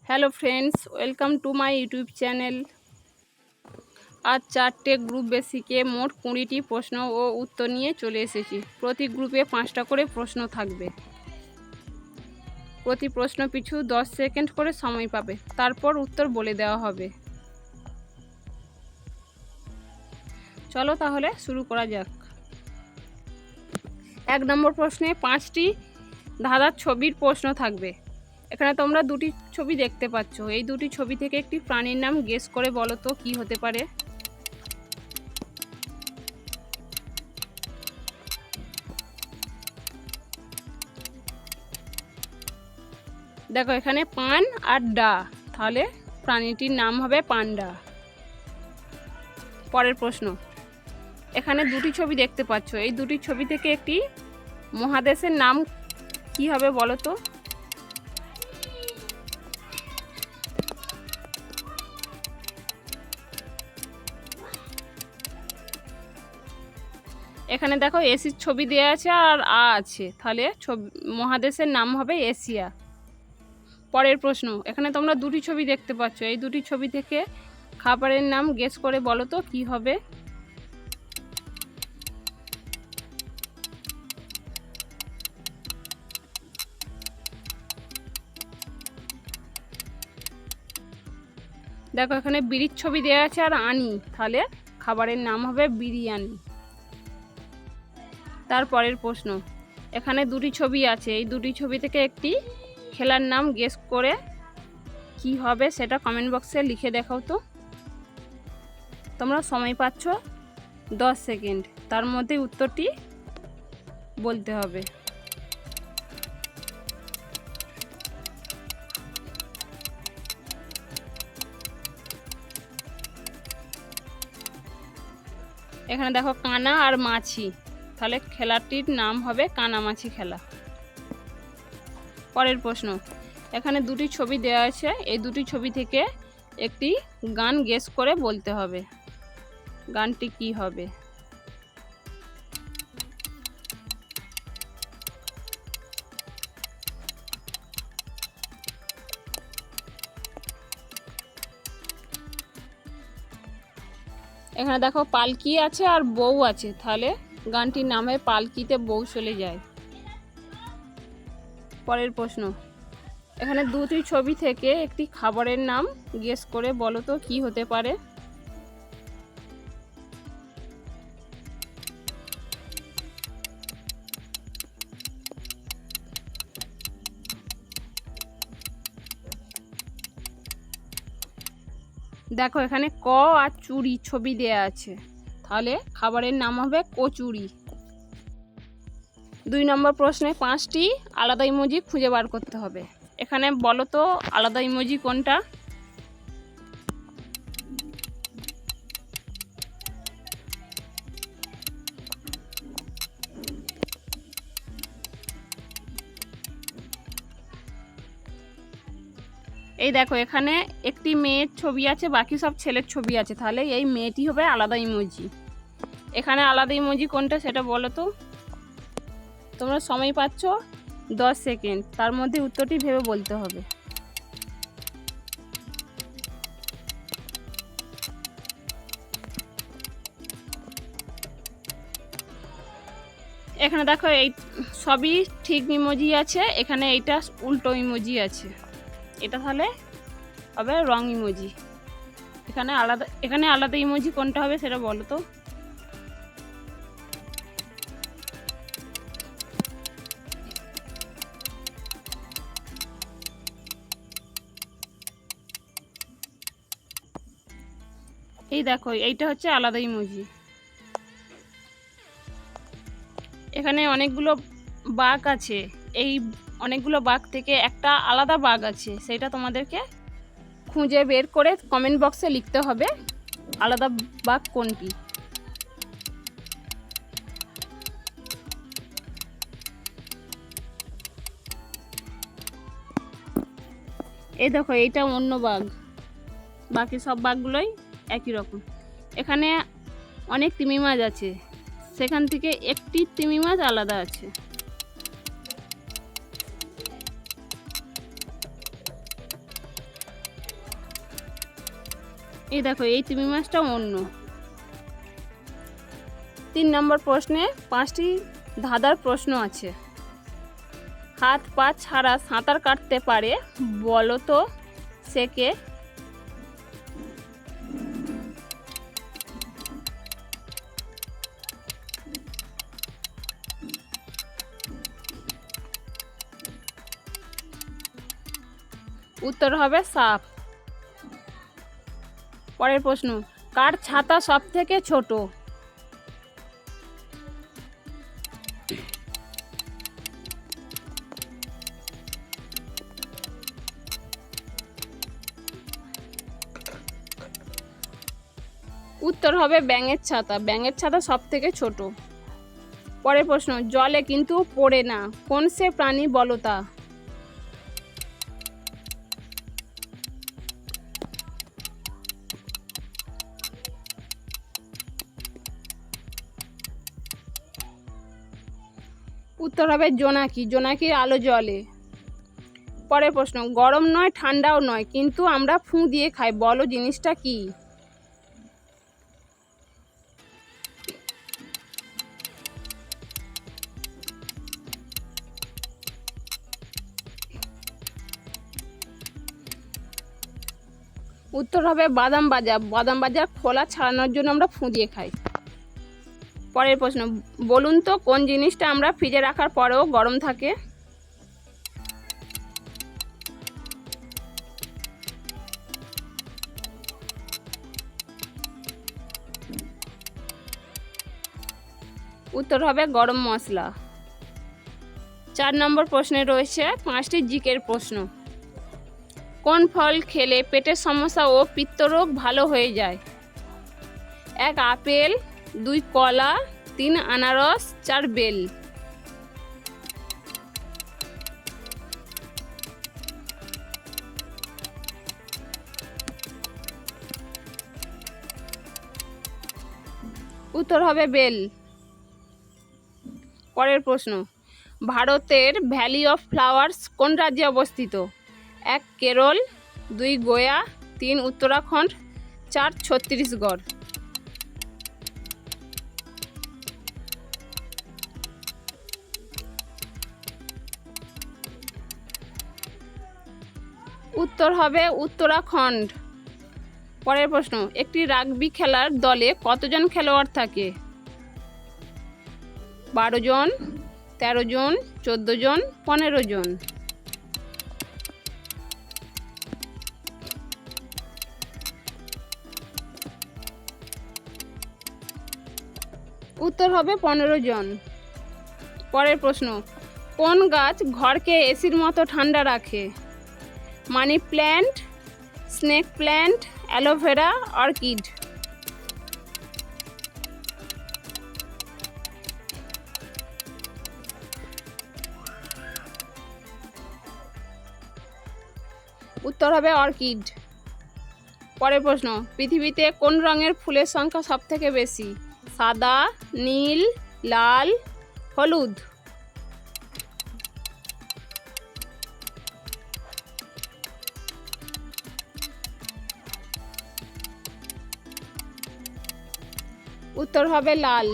Hello friends, welcome to my YouTube channel. আজ 4টে group বেসিকে মোট 20টি প্রশ্ন ও উত্তর নিয়ে চলে এসেছি। প্রতি গ্রুপে 5টা করে প্রশ্ন থাকবে। প্রতি প্রশ্ন পিছু 10 সেকেন্ড করে সময় পাবে, তারপর উত্তর বলে দেওয়া হবে। চলো তাহলে শুরু করা যাক। 1 নম্বর প্রশ্নে 5টি ধাঁধার ছবির প্রশ্ন থাকবে। এখানে তোমরা দুটি ছবি দেখতে পাচ্ছ। এই দুটি ছবি থেকে একটি প্রাণীর নাম গেস করে বলো তো কী হতে পারে। দেখো এখানে পান আর ডা, তাহলে প্রাণীটির নাম হবে পান্ডা। পরের প্রশ্ন, এখানে দুটি ছবি দেখতে পাচ্ছ। এই দুটি ছবি থেকে একটি মহাদেশের নাম কি হবে বলো তো। এখানে দেখো এসির ছবি দেওয়া আছে আর আছে, তাহলে মহাদেশের নাম হবে এশিয়া। পরের প্রশ্ন, এখানে তোমরা দুটি ছবি দেখতে পাচ্ছ। এই দুটি ছবি থেকে খাবারের নাম গেস করে বলো তো কি হবে। দেখো এখানে বিড়ির ছবি দেওয়া আছে আর আনি, তাহলে খাবারের নাম হবে বিরিয়ানি। তারপরের প্রশ্ন, এখানে দুটি ছবি আছে। এই দুটি ছবি থেকে একটি খেলার নাম গেস করে কি হবে সেটা কমেন্ট বক্সে লিখে দেখাও তো। তোমরা সময় পাচ্ছ 10 সেকেন্ড, তার মধ্যে উত্তরটি বলতে হবে। এখানে দেখো কানা আর মাছি, তাহলে খেলাটির নাম হবে কানামাছি খেলা। পরের প্রশ্ন, এখানে দুটি ছবি দেওয়া আছে। এই দুটি ছবি থেকে একটি গান গেস করে বলতে হবে। গানটি কি হবে। এখানে দেখো পালকি আছে আর বউ আছে, তাহলে গানটির নাম হয় পালকিতে বউ চলে যায়। পরের প্রশ্ন, এখানে দুটি ছবি থেকে একটি খাবারের নাম গেস করে বলো তো কি হতে পারে। দেখো এখানে ক আর চুরি ছবি দেয়া আছে, তাহলে খাবারের নাম হবে কচুরি। 2 নম্বর প্রশ্নে 5টি আলাদা ইমোজি খুঁজে বার করতে হবে। এখানে বলো তো আলাদা ইমোজি কোনটা। এই দেখো এখানে একটি মেয়ের ছবি আছে, বাকি সব ছেলের ছবি আছে, তাহলে এই মেয়েটি হবে আলাদা ইমোজি। এখানে আলাদা ইমোজি কোনটা সেটা বলো তো। তোমরা সময় পাচ্ছ 10 সেকেন্ড, তার মধ্যে উত্তরটি ভেবে বলতে হবে। এখানে দেখো এই সবই ঠিক ইমোজি আছে, এখানে এইটা উল্টো ইমোজি আছে, এটা তাহলে হবে রং ইমোজি। এখানে আলাদা ইমোজি কোনটা হবে সেটা বলো তো। এই দেখো এইটা হচ্ছে আলাদা ইমোজি। এখানে অনেকগুলো বাঘ আছে, এই অনেকগুলো বাঘ থেকে একটা আলাদা বাঘ আছে, সেটা তোমাদেরকে খুঁজে বের করে কমেন্ট বক্সে লিখতে হবে আলাদা বাঘ কোনটি। এই দেখো এইটা অন্য বাঘ, বাকি সব বাঘগুলোই একই রকম। এখানে অনেক তিমি মাছ আছে, সেখান থেকে একটি তিমি মাছ আলাদা আছে। এই দেখো, এই তিমি মাছটা অন্য। 3 নম্বর প্রশ্নে 5টি ধাঁধার প্রশ্ন আছে। হাত পা ছাড়া সাঁতার কাটতে পারে, বলো তো সে কে? উত্তর হবে সাপ। পরের প্রশ্ন, কার ছাতা সব থেকে ছোট? উত্তর হবে ব্যাঙের ছাতা। ব্যাঙের ছাতা সব থেকে ছোট। পরের প্রশ্ন, জলে কিন্তু পড়ে না, কোন সে প্রাণী বলো তা? উত্তর হবে জোনাকি। জোনাকির আলো জ্বলে। পরের প্রশ্ন, গরম নয় ঠান্ডাও নয়, কিন্তু আমরা ফুঁ দিয়ে খাই, বলো জিনিসটা কি? উত্তর হবে বাদাম ভাজা। বাদাম ভাজার খোলা ছাড়ানোর জন্য আমরা ফুঁ দিয়ে খাই। পরের প্রশ্ন, বলুন তো কোন জিনিসটা আমরা ফ্রিজে রাখার পরেও গরম থাকে? উত্তর হবে গরম মশলা। 4 নম্বর প্রশ্নে রয়েছে 5টি জিকের প্রশ্ন। কোন ফল খেলে পেটের সমস্যা ও পিত্তরোগ ভালো হয়ে যায়? 1 আপেল, 2 কলা, 3 আনারস, 4 বেল। উত্তর হবে বেল। পরের প্রশ্ন, ভারতের ভ্যালি অফ ফ্লাওয়ার্স কোন রাজ্যে অবস্থিত? 1 কেরল, 2 গোয়া, 3 উত্তরাখণ্ড, 4 ছত্তিশগড়। উত্তর হবে উত্তরাখণ্ড। পরের প্রশ্ন, একটি রাগবি খেলার দলে কতজন খেলোয়াড় থাকে? 12 জন, 13 জন, 14 জন, 15 জন। উত্তর হবে 15 জন। পরের প্রশ্ন, কোন গাছ ঘরকে এসির মতো ঠান্ডা রাখে? Money plant, snake plant, aloe vera, orchid. উত্তর হবে অর্কিড। পরের প্রশ্ন, পৃথিবীতে কোন রঙের ফুলের সংখ্যা সব থেকে বেশি? সাদা, নীল, লাল, হলুদ। উত্তর হবে লাল।